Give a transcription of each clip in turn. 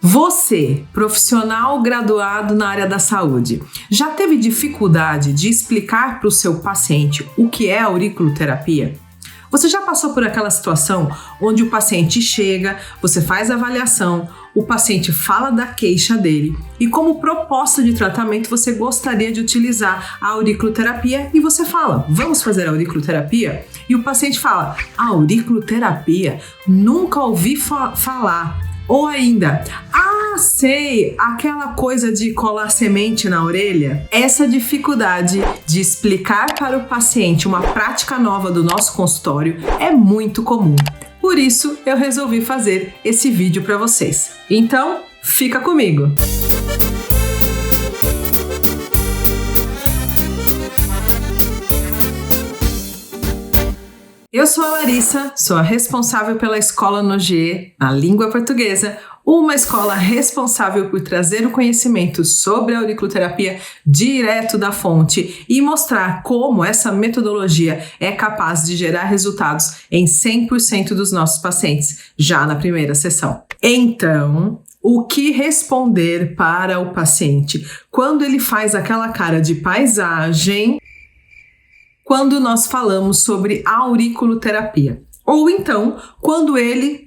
Você, profissional graduado na área da saúde, já teve dificuldade de explicar para o seu paciente o que é auriculoterapia? Você já passou por aquela situação onde o paciente chega, você faz a avaliação, o paciente fala da queixa dele e como proposta de tratamento você gostaria de utilizar a auriculoterapia e você fala, vamos fazer a auriculoterapia? E o paciente fala, auriculoterapia? Nunca ouvi falar. Ou ainda, sei, aquela coisa de colar semente na orelha. Essa dificuldade de explicar para o paciente uma prática nova do nosso consultório é muito comum. Por isso, eu resolvi fazer esse vídeo para vocês. Então, fica comigo! Eu sou a Larissa, sou a responsável pela Escola Nogier, na língua portuguesa, uma escola responsável por trazer o conhecimento sobre a auriculoterapia direto da fonte e mostrar como essa metodologia é capaz de gerar resultados em 100% dos nossos pacientes, já na primeira sessão. Então, o que responder para o paciente quando ele faz aquela cara de paisagem quando nós falamos sobre auriculoterapia? Ou então, quando ele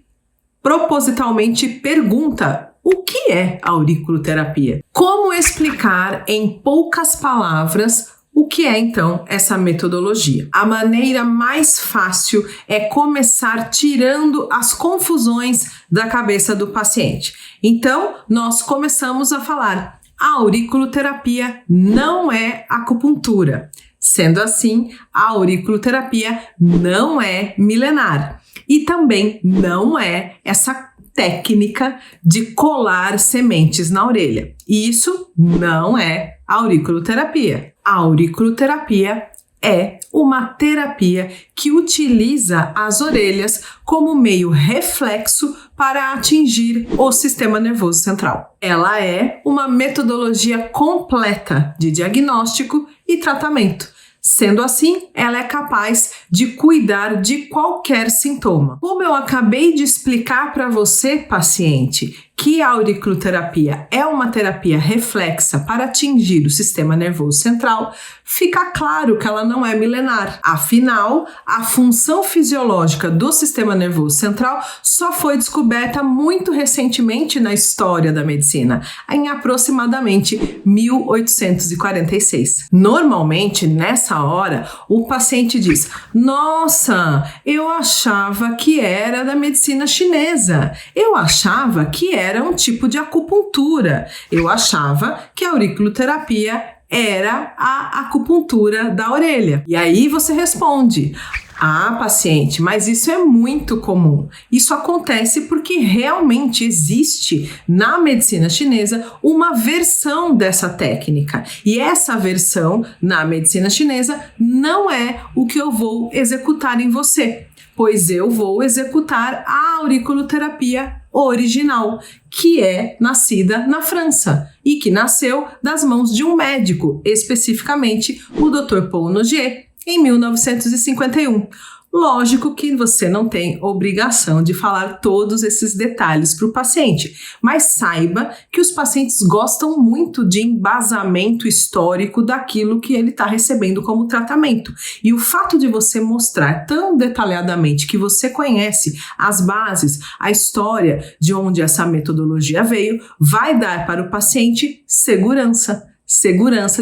propositalmente pergunta o que é auriculoterapia? Como explicar em poucas palavras o que é então essa metodologia? A maneira mais fácil é começar tirando as confusões da cabeça do paciente. Então, nós começamos a falar: a auriculoterapia não é acupuntura. Sendo assim, a auriculoterapia não é milenar e também não é essa técnica de colar sementes na orelha. Isso não é auriculoterapia. A auriculoterapia é uma terapia que utiliza as orelhas como meio reflexo para atingir o sistema nervoso central. Ela é uma metodologia completa de diagnóstico e tratamento. Sendo assim, ela é capaz de cuidar de qualquer sintoma. Como eu acabei de explicar para você, paciente, que a auriculoterapia é uma terapia reflexa para atingir o sistema nervoso central, fica claro que ela não é milenar. Afinal, a função fisiológica do sistema nervoso central só foi descoberta muito recentemente na história da medicina, em aproximadamente 1846. Normalmente, nessa hora, o paciente diz: nossa, eu achava que era da medicina chinesa, eu achava que era um tipo de acupuntura, eu achava que a auriculoterapia era a acupuntura da orelha. E aí você responde: ah, paciente, mas isso é muito comum. Isso acontece porque realmente existe na medicina chinesa uma versão dessa técnica. E essa versão na medicina chinesa não é o que eu vou executar em você, pois eu vou executar a auriculoterapia original, que é nascida na França e que nasceu das mãos de um médico, especificamente o Dr. Paul Nogier, em 1951. Lógico que você não tem obrigação de falar todos esses detalhes para o paciente, mas saiba que os pacientes gostam muito de embasamento histórico daquilo que ele está recebendo como tratamento. E o fato de você mostrar tão detalhadamente que você conhece as bases, a história de onde essa metodologia veio, vai dar para o paciente segurança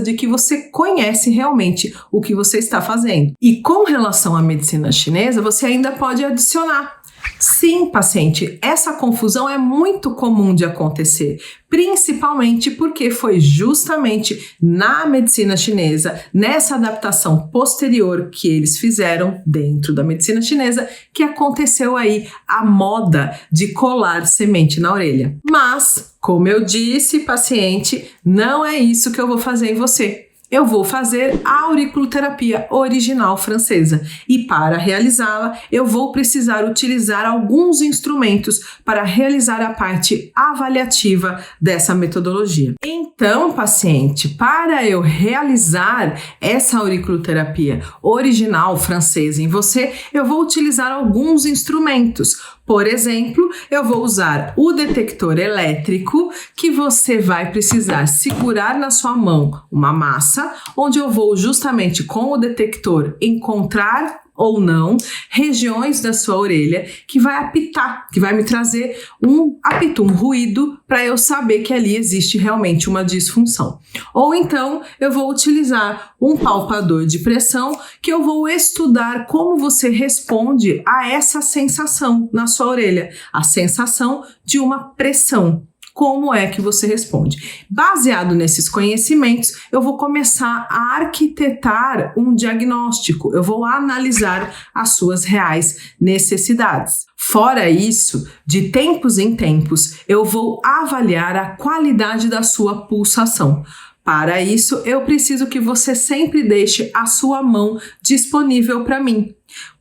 de que você conhece realmente o que você está fazendo. E com relação à medicina chinesa, você ainda pode adicionar: sim, paciente, essa confusão é muito comum de acontecer, principalmente porque foi justamente na medicina chinesa, nessa adaptação posterior que eles fizeram dentro da medicina chinesa, que aconteceu aí a moda de colar semente na orelha. Mas, como eu disse, paciente, não é isso que eu vou fazer em você. Eu vou fazer a auriculoterapia original francesa e para realizá-la eu vou precisar utilizar alguns instrumentos para realizar a parte avaliativa dessa metodologia. Então, paciente, para eu realizar essa auriculoterapia original francesa em você, eu vou utilizar alguns instrumentos. Por exemplo, eu vou usar o detector elétrico, que você vai precisar segurar na sua mão uma massa, onde eu vou justamente com o detector encontrar ou não regiões da sua orelha que vai apitar, que vai me trazer um apito, um ruído, para eu saber que ali existe realmente uma disfunção. Ou então eu vou utilizar um palpador de pressão, que eu vou estudar como você responde a essa sensação na sua orelha, a sensação de uma pressão. Como é que você responde? Baseado nesses conhecimentos, eu vou começar a arquitetar um diagnóstico, eu vou analisar as suas reais necessidades. Fora isso, de tempos em tempos, eu vou avaliar a qualidade da sua pulsação. Para isso, eu preciso que você sempre deixe a sua mão disponível para mim.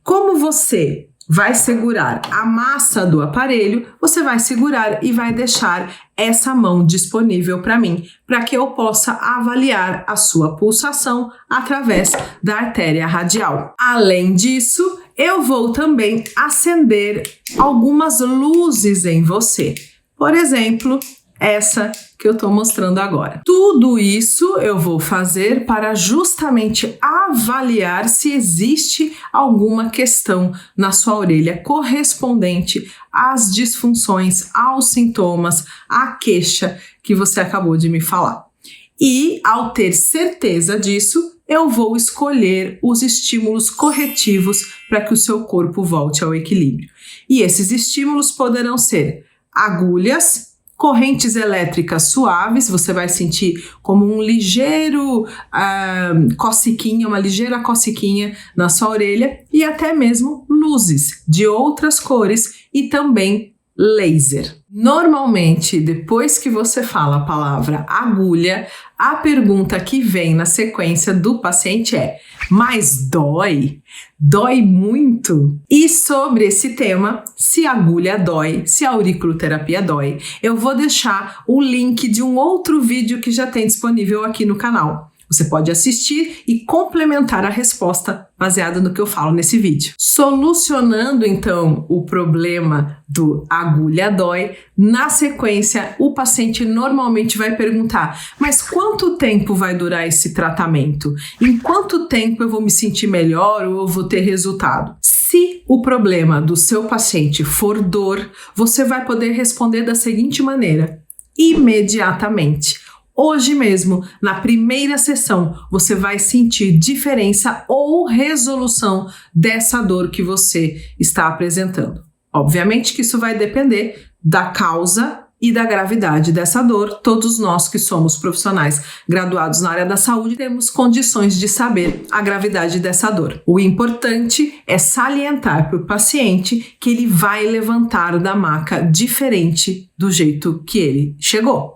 Como você vai segurar a massa do aparelho, você vai segurar e vai deixar essa mão disponível para mim, para que eu possa avaliar a sua pulsação através da artéria radial. Além disso, eu vou também acender algumas luzes em você. Por exemplo, essa que eu estou mostrando agora. Tudo isso eu vou fazer para justamente avaliar se existe alguma questão na sua orelha correspondente às disfunções, aos sintomas, à queixa que você acabou de me falar. E ao ter certeza disso, eu vou escolher os estímulos corretivos para que o seu corpo volte ao equilíbrio. E esses estímulos poderão ser agulhas, correntes elétricas suaves, você vai sentir como um ligeiro cociquinha, uma ligeira cociquinha na sua orelha, e até mesmo luzes de outras cores e também laser. Normalmente, depois que você fala a palavra agulha, a pergunta que vem na sequência do paciente é: mas dói? Dói muito? E sobre esse tema, se a agulha dói, se a auriculoterapia dói, eu vou deixar o link de um outro vídeo que já tem disponível aqui no canal. Você pode assistir e complementar a resposta baseada no que eu falo nesse vídeo. Solucionando então o problema do agulha dói, na sequência o paciente normalmente vai perguntar: mas quanto tempo vai durar esse tratamento? Em quanto tempo eu vou me sentir melhor ou eu vou ter resultado? Se o problema do seu paciente for dor, você vai poder responder da seguinte maneira: imediatamente. Hoje mesmo, na primeira sessão, você vai sentir diferença ou resolução dessa dor que você está apresentando. Obviamente que isso vai depender da causa e da gravidade dessa dor. Todos nós que somos profissionais graduados na área da saúde temos condições de saber a gravidade dessa dor. O importante é salientar para o paciente que ele vai levantar da maca diferente do jeito que ele chegou.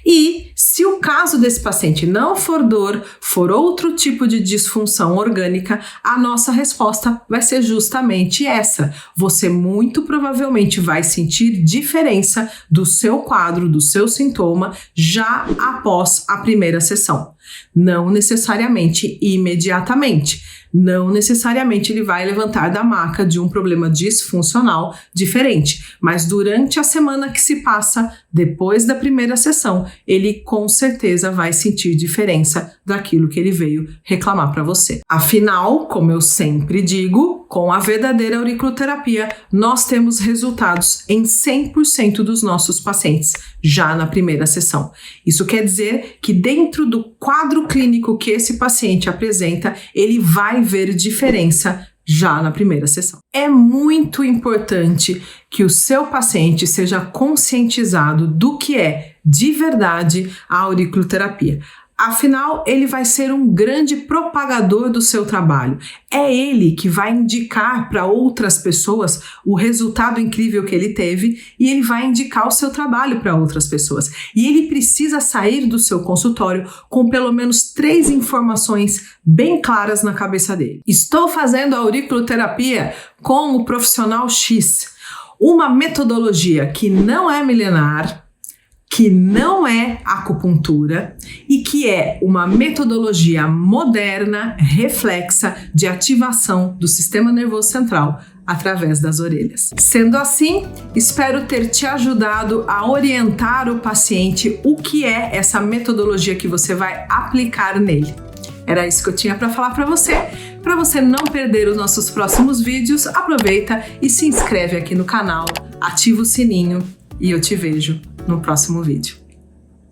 E se o caso desse paciente não for dor, for outro tipo de disfunção orgânica, a nossa resposta vai ser justamente essa. Você muito provavelmente vai sentir diferença do seu quadro, do seu sintoma, já após a primeira sessão. Não necessariamente imediatamente. Não necessariamente ele vai levantar da maca de um problema disfuncional diferente, mas durante a semana que se passa, depois da primeira sessão, ele com certeza vai sentir diferença daquilo que ele veio reclamar para você. Afinal, como eu sempre digo, com a verdadeira auriculoterapia, nós temos resultados em 100% dos nossos pacientes, já na primeira sessão. Isso quer dizer que dentro do quadro clínico que esse paciente apresenta, ele vai ver diferença já na primeira sessão. É muito importante que o seu paciente seja conscientizado do que é de verdade a auriculoterapia. Afinal, ele vai ser um grande propagador do seu trabalho. É ele que vai indicar para outras pessoas o resultado incrível que ele teve e ele vai indicar o seu trabalho para outras pessoas. E ele precisa sair do seu consultório com pelo menos 3 informações bem claras na cabeça dele. Estou fazendo a auriculoterapia com o profissional X, uma metodologia que não é milenar, que não é acupuntura e que é uma metodologia moderna, reflexa de ativação do sistema nervoso central através das orelhas. Sendo assim, espero ter te ajudado a orientar o paciente o que é essa metodologia que você vai aplicar nele. Era isso que eu tinha para falar para você. Para você não perder os nossos próximos vídeos, aproveita e se inscreve aqui no canal, ativa o sininho e eu te vejo no próximo vídeo.